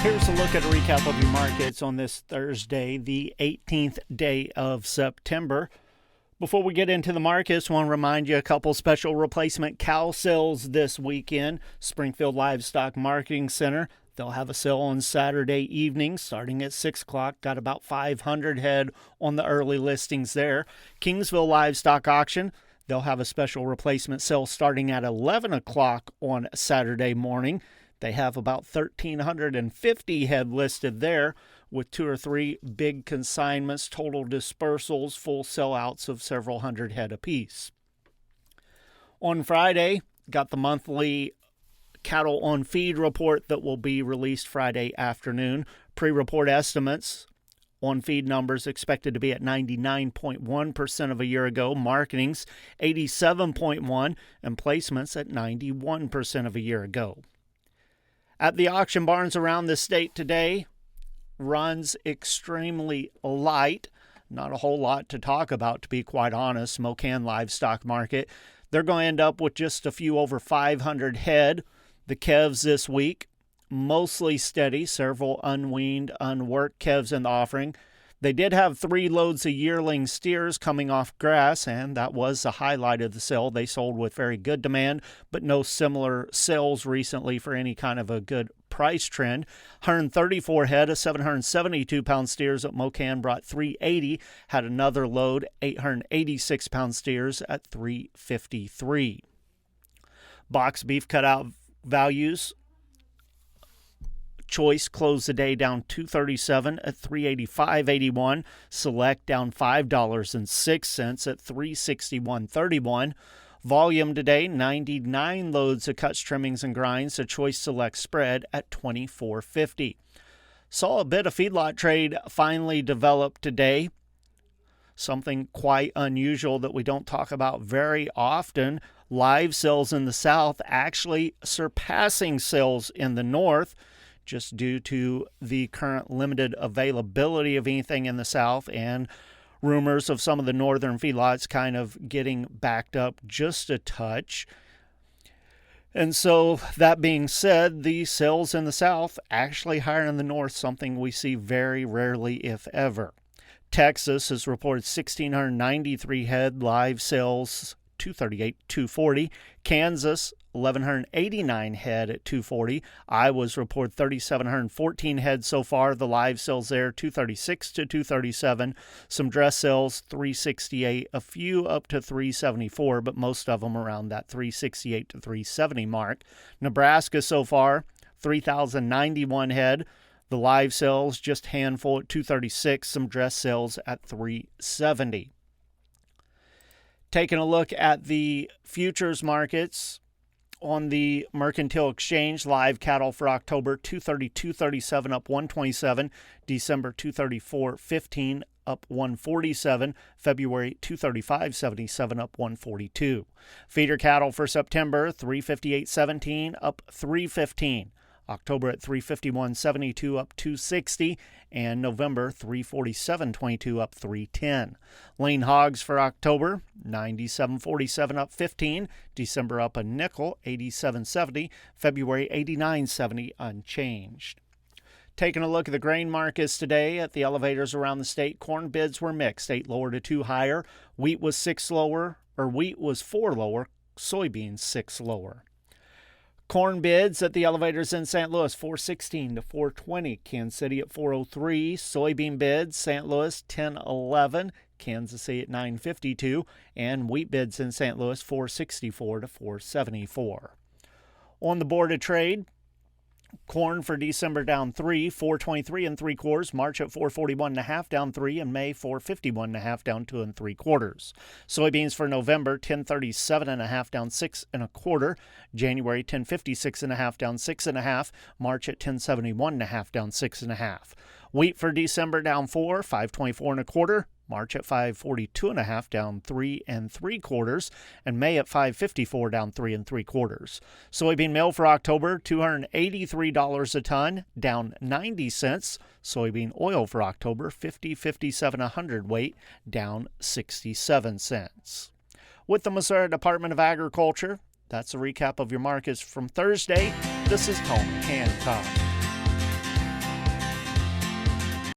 Here's a look at a recap of your markets on this Thursday, the 18th day of September. Before we get into the markets, I want to remind you a couple special replacement cow sales this weekend. Springfield Livestock Marketing Center, they'll have a sale on Saturday evening starting at 6 o'clock. Got about 500 head on the early listings there. Kingsville Livestock Auction, they'll have a special replacement sale starting at 11 o'clock on Saturday morning. They have about 1,350 head listed there with 2 or 3 big consignments, total dispersals, full sellouts of several hundred head apiece. On Friday, got the monthly cattle on feed report that will be released Friday afternoon. Pre-report estimates on feed numbers expected to be at 99.1% of a year ago, marketings 87.1%, and placements at 91% of a year ago. At the auction barns around the state today, runs extremely light. Not a whole lot to talk about, to be quite honest. Mocan Livestock Market, they're going to end up with just a few over 500 head. The calves this week, mostly steady. Several unweaned, unworked calves in the offering. They did have 3 loads of yearling steers coming off grass, and that was the highlight of the sale. They sold with very good demand, but no similar sales recently for any kind of a good price trend. 134 head of 772-pound steers at Mocan brought 380. Had another load, 886-pound steers at 353. Box beef cutout values. Choice closed the day down $2.37 at $385.81. Select down $5.06 at $361.31. Volume today, 99 loads of cuts, trimmings, and grinds. A Choice Select spread at $24.50. Saw a bit of feedlot trade finally develop today. Something quite unusual that we don't talk about very often. Live sales in the South actually surpassing sales in the North, just due to the current limited availability of anything in the South and rumors of some of the northern feedlots kind of getting backed up just a touch. And so that being said, the sales in the South actually higher in the North, something we see very rarely, if ever. Texas has reported 1,693 head live sales, 238-240. Kansas 1,189 head at 240. Iowa's report 3,714 head so far. The live sales there 236 to 237. Some dress sales 368, a few up to 374, but most of them around that 368 to 370 mark. Nebraska so far 3,091 head. The live sales just handful at 236. Some dress sales at 370. Taking a look at the futures markets on the Mercantile Exchange, live cattle for October 232.37 up 127, December 234.15 up 147, February 235.77 up 142. Feeder cattle for September 358.17 up 315. October at 351.72 up 260, and November 347.22 up 310. Lean hogs for October 97.47 up 15, December up a nickel 87.70, February 89.70 unchanged. Taking a look at the grain markets today at the elevators around the state, corn bids were mixed, 8 lower to 2 higher. Wheat was 4 lower, soybeans 6 lower. Corn bids at the elevators in St. Louis, 416 to 420. Kansas City at 403. Soybean bids, St. Louis, 1011. Kansas City at 952. And wheat bids in St. Louis, 464 to 474. On the board of trade, corn for December down 3, 423 3/4. March at 441.5 down 3, and May 451.5 down 2 3/4. Soybeans for November 1037.5 down 6 1/4. January 1056.5 down 6 1/2. March at 1071.5 down 6 1/2. Wheat for December down 4, 524 1/4. March at 542.5 down 3 3/4, and May at 554 down 3 3/4. Soybean meal for October $283 a ton, down 90 cents. Soybean oil for October 50.57 a hundredweight, down 67 cents. With the Missouri Department of Agriculture, that's a recap of your markets from Thursday. This is Tom Hancock.